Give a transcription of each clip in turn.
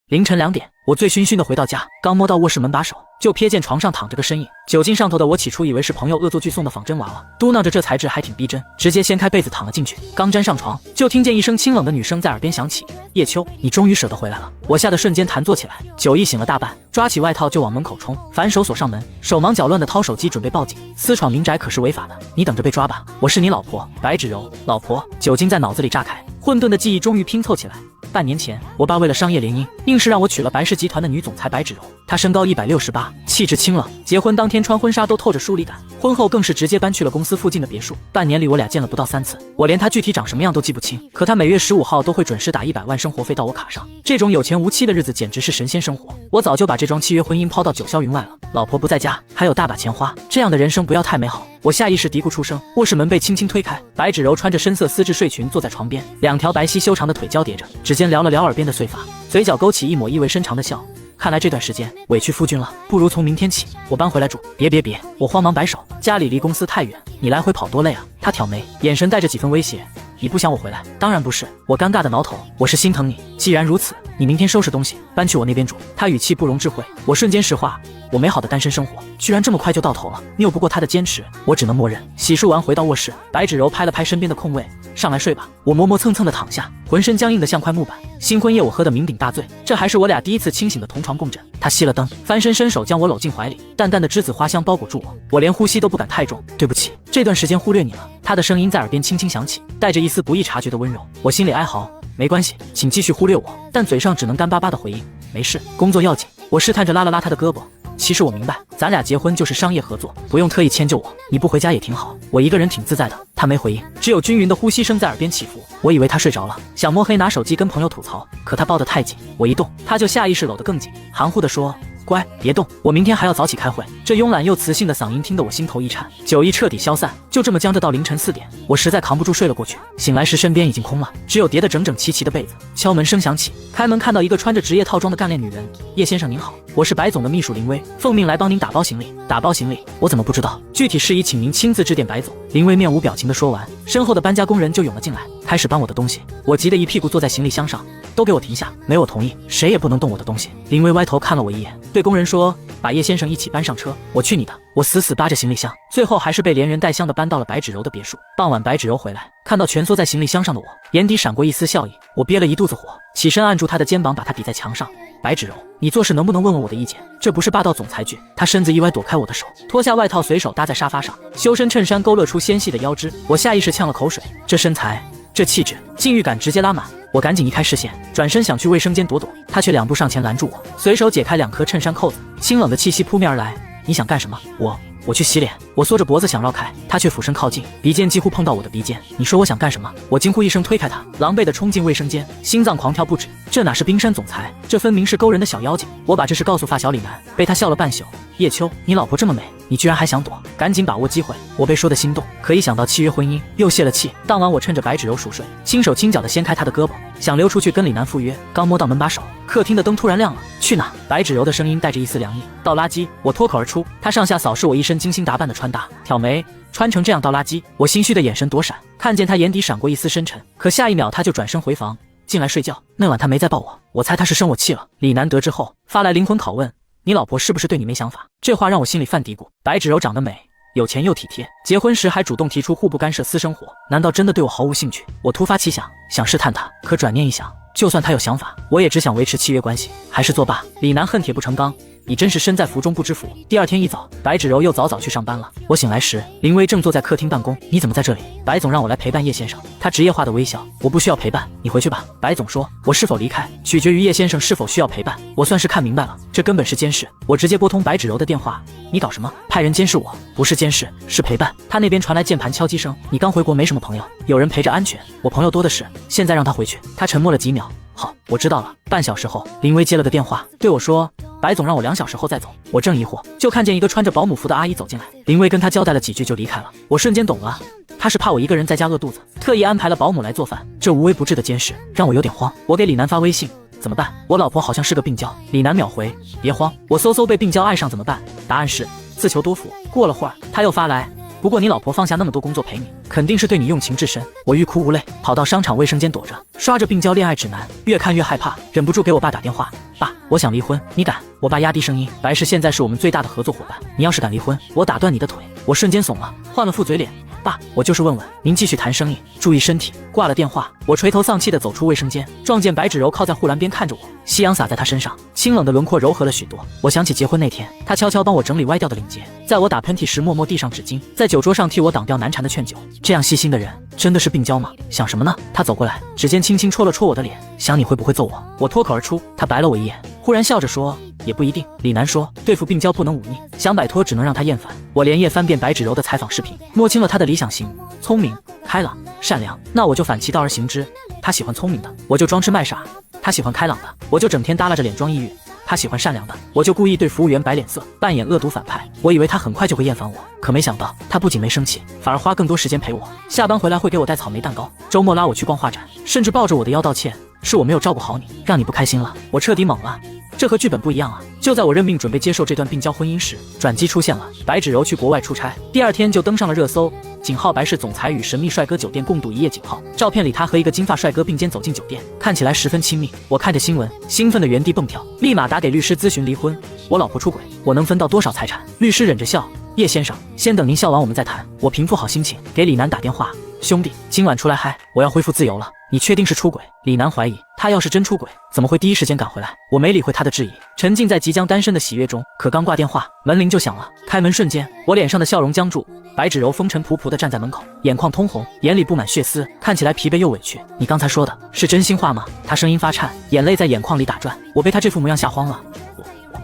凌晨2点，我醉醺醺的回到家，刚摸到卧室门把手，就瞥见床上躺着个身影。酒精上头的我起初以为是朋友恶作剧送的仿真娃娃，嘟囔着这材质还挺逼真，直接掀开被子躺了进去。刚沾上床，就听见一声清冷的女声在耳边响起：“叶秋，你终于舍得回来了。”我吓得瞬间弹坐起来，酒意醒了大半，抓起外套就往门口冲，反手锁上门，手忙脚乱的掏手机准备报警。私闯民宅可是违法的，你等着被抓吧！我是你老婆白芷柔，老婆。酒精在脑子里炸开，混沌的记忆终于拼凑起来。半年前，我爸为了商业联姻，硬是让我娶了白氏集团的女总裁白芷柔。她身高168，气质清冷，结婚当天穿婚纱都透着疏离感。婚后更是直接搬去了公司附近的别墅。半年里我俩见了不到3次，我连她具体长什么样都记不清，可她每月15号都会准时打100万生活费到我卡上。这种有钱无妻的日子简直是神仙生活。我早就把这桩契约婚姻抛到九霄云外了。老婆不在家，还有大把钱花，这样的人生不要太美好。我下意识嘀咕出声，卧室门被轻轻推开，白芷柔穿着深色丝质睡裙坐在床边，2条白皙修长的腿交叠着，指尖撩了撩耳边的碎发，嘴角勾起一抹意味深长的笑。看来这段时间委屈夫君了，不如从明天起我搬回来住。别，我慌忙摆手，家里离公司太远，你来回跑多累啊。他挑眉，眼神带着几分威胁，你不想我回来？当然不是。我尴尬的挠头，我是心疼你。既然如此，你明天收拾东西搬去我那边住。他语气不容置喙，我瞬间石化，我美好的单身生活居然这么快就到头了。拗不过他的坚持，我只能默认。洗漱完回到卧室，白芷柔拍了拍身边的空位，上来睡吧。我磨磨蹭蹭的躺下，浑身僵硬的像块木板。新婚夜我喝得酩酊大醉，这还是我俩第一次清醒的同床共枕。他熄了灯，翻身伸手将我搂进怀里，淡淡的栀子花香包裹住我，我连呼吸都不敢太重。对不起，这段时间忽略你了。他的声音在耳边轻轻响起，带着一丝不易察觉的温柔。我心里哀嚎，没关系，请继续忽略我，但嘴上只能干巴巴的回应，没事，工作要紧。我试探着拉了拉他的胳膊，其实我明白，咱俩结婚就是商业合作，不用特意迁就我，你不回家也挺好，我一个人挺自在的。他没回应，只有均匀的呼吸声在耳边起伏。我以为他睡着了，想摸黑拿手机跟朋友吐槽，可他抱得太紧，我一动，他就下意识搂得更紧，含糊地说，乖，别动，我明天还要早起开会。这慵懒又磁性的嗓音听得我心头一颤，酒意彻底消散，就这么僵着到凌晨4点，我实在扛不住睡了过去。醒来时身边已经空了，只有叠得整整齐齐的被子。敲门声响起，开门看到一个穿着职业套装的干练女人。叶先生您好，我是白总的秘书林薇，奉命来帮您打包行李。打包行李？我怎么不致道？具体事宜请您亲自致电白总。林薇面无表情地说完，身后的搬家工人就涌了进来，开始搬我的东西。我急得一屁股坐在行李箱上，都给我停下，没我同意，谁也不能动我的东西。林薇歪头看了我一眼，对工人说，把叶先生一起搬上车。我去你的！我死死扒着行李箱，最后还是被连人带箱的搬到了白芷柔的别墅。傍晚白芷柔回来，看到蜷缩在行李箱上的我，眼底闪过一丝笑意。我憋了一肚子火，起身按住她的肩膀，把她抵在墙上。白芷柔，你做事能不能问问我的意见？这不是霸道总裁剧。她身子一歪躲开我的手，脱下外套随手搭在沙发上，修身衬衫勾勒出纤细的腰肢。我下意识呛了口水，这身材，这气质，禁欲感直接拉满。我赶紧移开视线，转身想去卫生间躲躲，他却2步上前拦住我，随手解开2颗衬衫扣子，清冷的气息扑面而来。你想干什么？我去洗脸。我缩着脖子想绕开，他却俯身靠近，鼻尖几乎碰到我的鼻尖。你说我想干什么？我惊呼一声推开他，狼狈地冲进卫生间，心脏狂跳不止。这哪是冰山总裁，这分明是勾人的小妖精。我把这事告诉发小李楠，被他笑了半宿。叶秋，你老婆这么美，你居然还想躲？赶紧把握机会。我被说的心动，可一想到契约婚姻，又泄了气。当晚我趁着白芷柔熟睡，轻手轻脚地掀开她的胳膊，想溜出去跟李楠赴约。刚摸到门把手，客厅的灯突然亮了。去哪？白芷柔的声音带着一丝凉意。倒垃圾。我脱口而出。她上下扫视我一身精心打扮的穿搭，挑眉，穿成这样倒垃圾？我心虚的眼神躲闪，看见她眼底闪过一丝深沉，可下一秒她就转身回房进来睡觉。那晚她没再抱我，我猜她是生我气了。李楠得知后发来灵魂拷问，你老婆是不是对你没想法？这话让我心里犯嘀咕。白芷柔长得美，有钱又体贴，结婚时还主动提出互不干涉私生活，难道真的对我毫无兴趣？我突发奇想，想试探她，可转念一想，就算她有想法，我也只想维持契约关系，还是作罢。李楠恨铁不成钢，你真是身在福中不知福。第2天一早，白芷柔又早早去上班了。我醒来时，林薇正坐在客厅办公。你怎么在这里？白总让我来陪伴叶先生。他职业化的微笑，我不需要陪伴，你回去吧。白总说，我是否离开，取决于叶先生是否需要陪伴。我算是看明白了，这根本是监视。我直接拨通白芷柔的电话，你搞什么？派人监视我？不是监视，是陪伴。他那边传来键盘敲击声，你刚回国没什么朋友，有人陪着安全，我朋友多的是，现在让他回去。他沉默了几秒，好，我知道了。半小时后，林薇接了个电话，对我说，白总让我2小时后再走。我正疑惑，就看见一个穿着保姆服的阿姨走进来，林薇跟她交代了几句就离开了。我瞬间懂了，她是怕我一个人在家饿肚子，特意安排了保姆来做饭。这无微不至的监视让我有点慌。我给李楠发微信，怎么办？我老婆好像是个病娇。李楠秒回，别慌，我嗖嗖被病娇爱上怎么办？答案是自求多福。过了会儿，他又发来，不不过你老婆放下那么多工作陪你，肯定是对你用情至深。我欲哭无泪，跑到商场卫生间躲着，刷着病娇恋爱指南，越看越害怕，忍不住给我爸打电话。爸，我想离婚，你敢？我爸压低声音，白氏现在是我们最大的合作伙伴，你要是敢离婚，我打断你的腿。我瞬间怂了，换了副嘴脸。爸，我就是问问您，继续谈生意，注意身体。挂了电话，我垂头丧气地走出卫生间，撞见白芷柔靠在护栏边看着我，夕阳洒在她身上，清冷的轮廓柔和了许多。我想起结婚那天，她悄悄帮我整理歪掉的领结，在我打喷嚏时默默递上纸巾，在酒桌上替我挡掉难缠的劝酒。这样细心的人，真的是病娇吗？想什么呢？她走过来，指尖轻轻戳了戳我的脸，想你会不会揍我？我脱口而出。她白了我一眼，忽然笑着说，也不一定。李楠说，对付病娇不能忤逆，想摆脱只能让她厌烦。我连夜翻遍白芷柔的采访视频，摸清了她的理想型：聪明、开朗、善良。那我就反其道而行之，她喜欢聪明的，我就装痴卖傻；她喜欢开朗的，我就整天耷拉着脸装抑郁；她喜欢善良的，我就故意对服务员摆脸色，扮演恶毒反派。我以为她很快就会厌烦我，可没想到她不仅没生气，反而花更多时间陪我。下班回来会给我带草莓蛋糕，周末拉我去逛画展，甚至抱着我的腰道歉，是我没有照顾好你，让你不开心了。我彻底懵了。这和剧本不一样啊！就在我认命准备接受这段病娇婚姻时，转机出现了。白芷柔去国外出差，第二天就登上了热搜。井号白氏总裁与神秘帅哥酒店共度一夜井号，照片里他和一个金发帅哥并肩走进酒店，看起来十分亲密。我看着新闻，兴奋的原地蹦跳，立马打给律师咨询离婚。我老婆出轨，我能分到多少财产？律师忍着笑，叶先生，先等您笑完我们再谈。我平复好心情，给李楠打电话，兄弟，今晚出来嗨，我要恢复自由了。你确定是出轨？李楠怀疑，他要是真出轨，怎么会第一时间赶回来？我没理会他的质疑，沉浸在即将单身的喜悦中。可刚挂电话，门铃就响了。开门瞬间，我脸上的笑容僵住。白芷柔风尘仆仆地站在门口，眼眶通红，眼里布满血丝，看起来疲惫又委屈。你刚才说的是真心话吗？他声音发颤，眼泪在眼眶里打转。我被他这副模样吓慌了。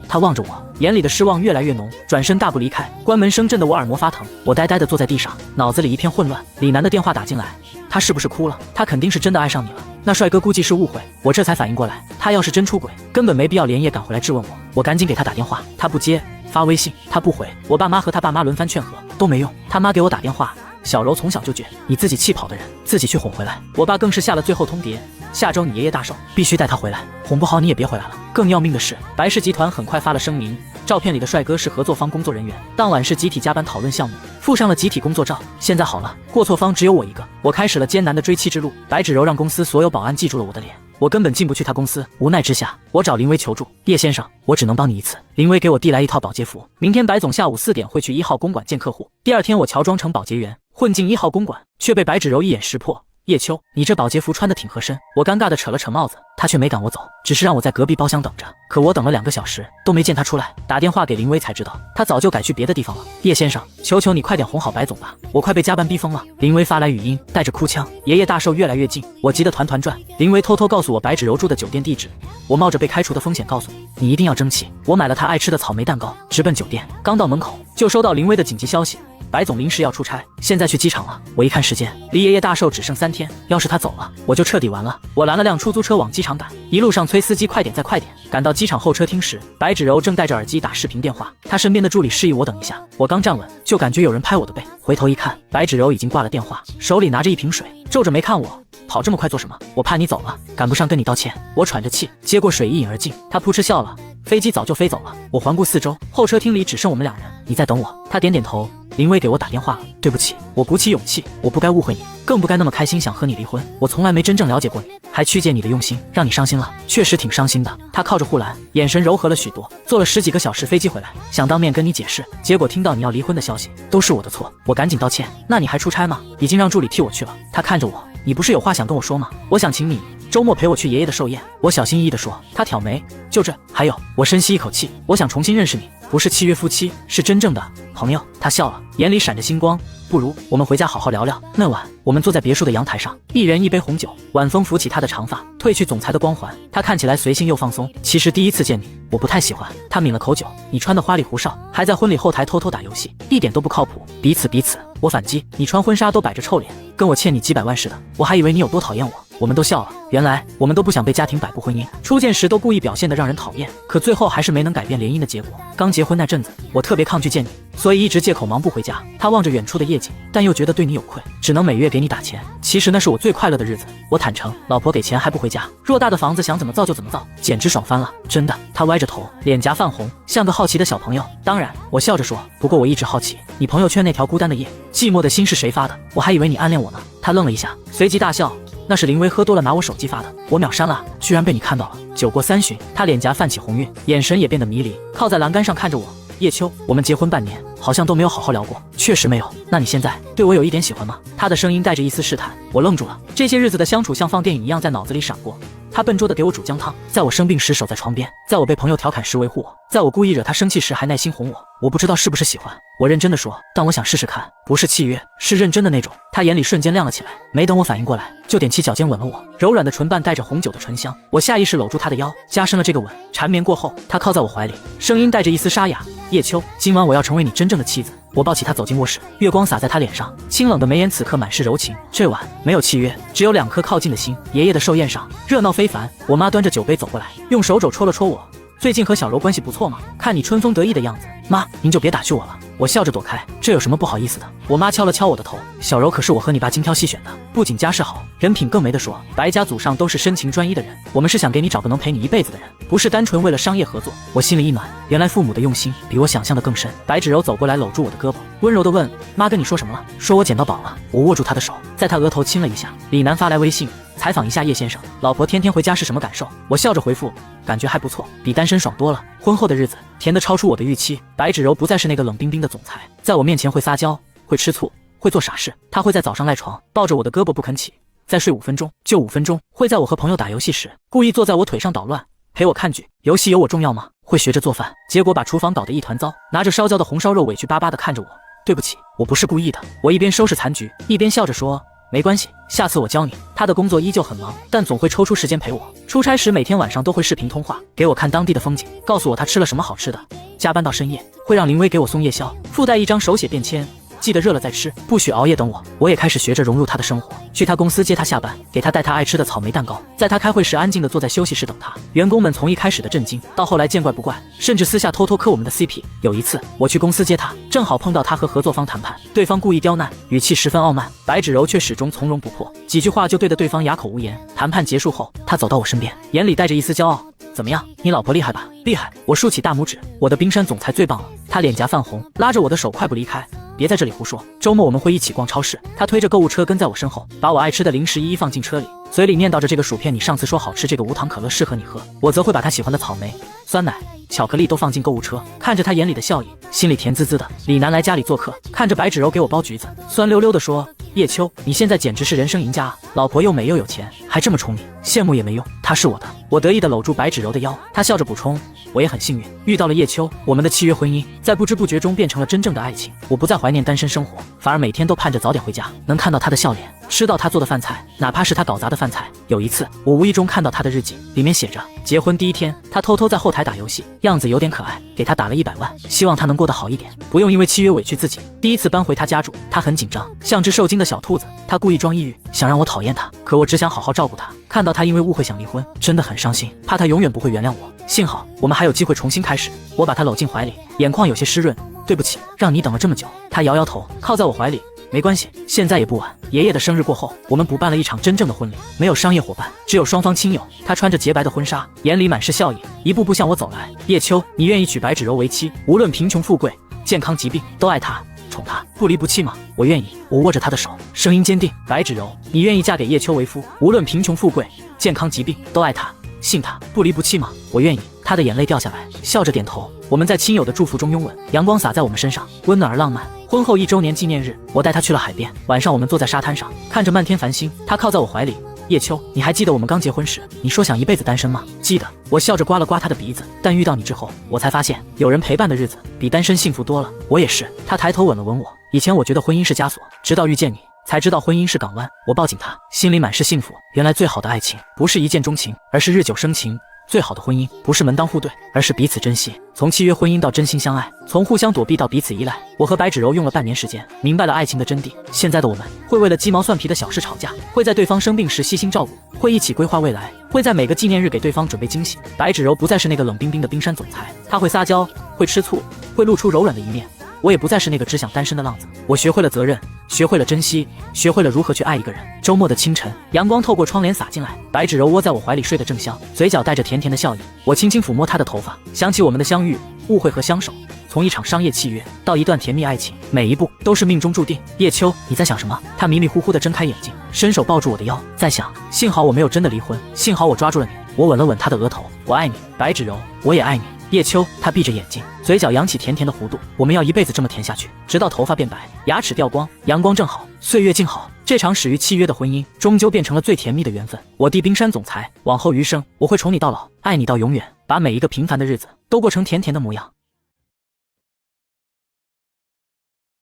他望着我，眼里的失望越来越浓，转身大步离开。关门声震得我耳膜发疼，我呆呆地坐在地上，脑子里一片混乱。李楠的电话打进来，他是不是哭了？他肯定是真的爱上你了。那帅哥估计是误会，我这才反应过来，他要是真出轨，根本没必要连夜赶回来质问我。我赶紧给他打电话，他不接，发微信他不回，我爸妈和他爸妈轮番劝和都没用。他妈给我打电话，小柔从小就倔，你自己气跑的人，自己去哄回来。我爸更是下了最后通牒，下周你爷爷大寿，必须带他回来，哄不好你也别回来了。更要命的是，白氏集团很快发了声明，照片里的帅哥是合作方工作人员，当晚是集体加班讨论项目，附上了集体工作照。现在好了，过错方只有我一个。我开始了艰难的追妻之路。白芷柔让公司所有保安记住了我的脸，我根本进不去他公司。无奈之下，我找林威求助。叶先生，我只能帮你一次。林威给我递来一套保洁服，明天白总下午4点会去1号公馆见客户。第二天我乔装成保洁员，混进1号公馆，却被白芷柔一眼识破。叶秋，你这保洁服穿得挺合身。我尴尬地扯了扯帽子，他却没赶我走，只是让我在隔壁包厢等着。可我等了2个小时都没见他出来，打电话给林威才知道，他早就改去别的地方了。叶先生，求求你快点哄好白总吧，我快被加班逼疯了。林威发来语音，带着哭腔，爷爷大寿越来越近，我急得团团转。林威偷偷告诉我白芷柔住的酒店地址，我冒着被开除的风险告诉你一定要争气。我买了他爱吃的草莓蛋糕，直奔酒店。刚到门口就收到林威的紧急消息，白总临时要出差，现在去机场了。我一看时间，离爷爷大寿只剩3天，要是他走了，我就彻底完了。我拦了辆出租车往机场赶，一路上催司机快点再快点。赶到机场候车厅时，白芷柔正戴着耳机打视频电话，她身边的助理示意我等一下。我刚站稳，就感觉有人拍我的背，回头一看，白芷柔已经挂了电话，手里拿着一瓶水，皱着眉看我。跑这么快做什么？我怕你走了，赶不上跟你道歉。我喘着气接过水一饮而尽，他扑哧笑了。飞机早就飞走了。我环顾四周，候车厅里只剩我们2人。你在等我？他点点头。林威给我打电话了，对不起，我鼓起勇气，我不该误会你，更不该那么开心想和你离婚。我从来没真正了解过你，还曲解你的用心，让你伤心了，确实挺伤心的。他靠着护栏，眼神柔和了许多。坐了10几个小时飞机回来，想当面跟你解释，结果听到你要离婚的消息，都是我的错。我赶紧道歉。那你还出差吗？已经让助理替我去了。他看着我，你不是有话想跟我说吗？我想请你周末陪我去爷爷的寿宴。我小心翼翼地说。他挑眉，就这？还有，我深吸一口气，我想重新认识你，不是契约夫妻，是真正的朋友。他笑了，眼里闪着星光。不如我们回家好好聊聊。那晚我们坐在别墅的阳台上，一人一杯红酒，晚风拂起他的长发，褪去总裁的光环。他看起来随性又放松。其实第一次见你，我不太喜欢。他抿了口酒，你穿的花里胡哨，还在婚礼后台偷偷打游戏，一点都不靠谱。彼此。我反击，你穿婚纱都摆着臭脸，跟我欠你几百万似的，我还以为你有多讨厌我。我们都笑了。原来我们都不想被家庭摆布婚姻，初见时都故意表现得让人讨厌，可最后还是没能改变联姻的结果。刚结婚那阵子，我特别抗拒见你，所以一直借口忙不回家。他望着远处的夜景，但又觉得对你有愧，只能每月给你打钱。其实那是我最快乐的日子。我坦诚，老婆给钱还不回家，偌大的房子想怎么造就怎么造，简直爽翻了。真的。他歪着头，脸颊泛红，像个好奇的小朋友。当然，我笑着说，不过我一直好奇，你朋友圈那条孤单的夜，寂寞的心是谁发的？我还以为你暗恋我呢。他愣了一下，随即大笑。那是林薇喝多了拿我手机发的，我秒删了，居然被你看到了。酒过三巡，他脸颊泛起红晕，眼神也变得迷离，靠在栏杆上看着我。叶秋，我们结婚半年，好像都没有好好聊过。确实没有。那你现在对我有一点喜欢吗？他的声音带着一丝试探。我愣住了，这些日子的相处像放电影一样在脑子里闪过。他笨拙地给我煮姜汤，在我生病时守在床边，在我被朋友调侃时维护我，在我故意惹他生气时还耐心哄我。我不知道是不是喜欢，我认真地说，但我想试试看，不是契约，是认真的那种。他眼里瞬间亮了起来，没等我反应过来，就踮起脚尖吻了我，柔软的唇瓣带着红酒的醇香。我下意识搂住他的腰，加深了这个吻。缠绵过后，他靠在我怀里，声音带着一丝沙哑，叶秋，今晚我要成为你真正的妻子。我抱起他走进卧室，月光洒在他脸上，清冷的眉眼此刻满是柔情。这晚没有契约，只有2颗靠近的心。爷爷的寿宴上热闹非凡，我妈端着酒杯走过来，用手肘戳了戳我。最近和小柔关系不错吗？看你春风得意的样子，妈，您就别打趣我了。我笑着躲开，这有什么不好意思的？我妈敲了敲我的头，小柔可是我和你爸精挑细选的，不仅家世好，人品更没得说。白家祖上都是深情专一的人，我们是想给你找个能陪你一辈子的人，不是单纯为了商业合作。我心里一暖，原来父母的用心比我想象的更深。白芷柔走过来搂住我的胳膊，温柔地问，妈跟你说什么了？说我捡到宝了。我握住她的手，在她额头亲了一下。李楠发来微信，采访一下叶先生，老婆天天回家是什么感受？我笑着回复，感觉还不错，比单身爽多了。婚后的日子甜得超出我的预期。白芷柔不再是那个冷冰冰的总裁，在我面前会撒娇，会吃醋，会做傻事。她会在早上赖床，抱着我的胳膊不肯起，再睡5分钟就5分钟。会在我和朋友打游戏时，故意坐在我腿上捣乱，陪我看剧。游戏有我重要吗？会学着做饭，结果把厨房搞得一团糟，拿着烧焦的红烧肉委屈巴巴地看着我。对不起，我不是故意的。我一边收拾残局，一边笑着说，没关系，下次我教你。他的工作依旧很忙，但总会抽出时间陪我。出差时每天晚上都会视频通话，给我看当地的风景，告诉我他吃了什么好吃的。加班到深夜，会让林薇给我送夜宵，附带一张手写便签，记得热了再吃，不许熬夜等我。我也开始学着融入他的生活，去他公司接他下班，给他带他爱吃的草莓蛋糕，在他开会时安静地坐在休息室等他。员工们从一开始的震惊，到后来见怪不怪，甚至私下偷偷磕我们的 CP。有一次我去公司接他，正好碰到他和合作方谈判，对方故意刁难，语气十分傲慢，白芷柔却始终从容不迫，几句话就对得对方哑口无言。谈判结束后，他走到我身边，眼里带着一丝骄傲，怎么样，你老婆厉害吧？厉害。我竖起大拇指，我的冰山总裁最棒了。他脸颊泛红，拉着我的手快步离开。别在这里胡说，周末我们会一起逛超市。他推着购物车跟在我身后，把我爱吃的零食一一放进车里，嘴里念叨着这个薯片你上次说好吃，这个无糖可乐适合你喝。我则会把他喜欢的草莓、酸奶、巧克力都放进购物车，看着他眼里的笑意，心里甜滋滋的。李楠来家里做客，看着白芷柔给我剥橘子，酸溜溜地说，叶秋，你现在简直是人生赢家啊，老婆又美又有钱，还这么宠你，羡慕也没用，她是我的。我得意地搂住白芷柔的腰，她笑着补充，我也很幸运遇到了叶秋，我们的契约婚姻在不知不觉中变成了真正的爱情。我不再怀念单身生活，反而每天都盼着早点回家，能看到她的笑脸，吃到她做的饭菜，哪怕是她搞砸的饭菜。有一次我无意中看到她的日记，里面写着，结婚第一天她偷偷在后台打游戏，样子有点可爱，给她打了100万，希望她能过得好一点，不用因为契约委屈自己。第一次搬回她家住，她很紧张，像只受惊的小兔子。她故意装抑郁，想让我讨厌她，可我只想好好照顾她。看到她因为误会想离婚，真的很伤心，怕她永远不会原谅我。幸好我们还有机会重新开始。我把她搂进怀里，眼眶有些湿润，对不起，让你等了这么久。她摇摇头，靠在我怀里，没关系，现在也不晚。爷爷的生日过后，我们补办了一场真正的婚礼，没有商业伙伴，只有双方亲友。他穿着洁白的婚纱，眼里满是笑意，一步步向我走来。叶秋，你愿意娶白芷柔为妻，无论贫穷富贵、健康疾病，都爱她、宠她，不离不弃吗？我愿意。我握着她的手，声音坚定。白芷柔，你愿意嫁给叶秋为夫，无论贫穷富贵、健康疾病，都爱她、信她，不离不弃吗？我愿意。她的眼泪掉下来，笑着点头。我们在亲友的祝福中拥吻，阳光洒在我们身上，温暖而浪漫。婚后1周年纪念日，我带她去了海边。晚上我们坐在沙滩上，看着漫天繁星，她靠在我怀里。叶秋，你还记得我们刚结婚时，你说想一辈子单身吗？记得。我笑着刮了刮她的鼻子。但遇到你之后，我才发现有人陪伴的日子比单身幸福多了。我也是。她抬头吻了吻我。以前我觉得婚姻是枷锁，直到遇见你，才知道婚姻是港湾。我抱紧她，心里满是幸福。原来最好的爱情不是一见钟情，而是日久生情，最好的婚姻不是门当户对，而是彼此珍惜。从契约婚姻到真心相爱，从互相躲避到彼此依赖，我和白芷柔用了半年时间，明白了爱情的真谛。现在的我们会为了鸡毛蒜皮的小事吵架，会在对方生病时细心照顾，会一起规划未来，会在每个纪念日给对方准备惊喜。白芷柔不再是那个冷冰冰的冰山总裁，她会撒娇，会吃醋，会露出柔软的一面。我也不再是那个只想单身的浪子，我学会了责任，学会了珍惜，学会了如何去爱一个人。周末的清晨，阳光透过窗帘洒进来，白芷柔窝在我怀里睡得正香，嘴角带着甜甜的笑意。我轻轻抚摸她的头发，想起我们的相遇、误会和相守，从一场商业契约到一段甜蜜爱情，每一步都是命中注定。叶秋，你在想什么？她迷迷糊糊地睁开眼睛，伸手抱住我的腰，在想，幸好我没有真的离婚，幸好我抓住了你。我吻了吻她的额头，我爱你，白芷柔，我也爱你。叶秋，她闭着眼睛，嘴角扬起甜甜的弧度。我们要一辈子这么甜下去，直到头发变白，牙齿掉光，阳光正好，岁月静好。这场始于契约的婚姻，终究变成了最甜蜜的缘分。我弟冰山总裁，往后余生，我会宠你到老，爱你到永远，把每一个平凡的日子都过成甜甜的模样。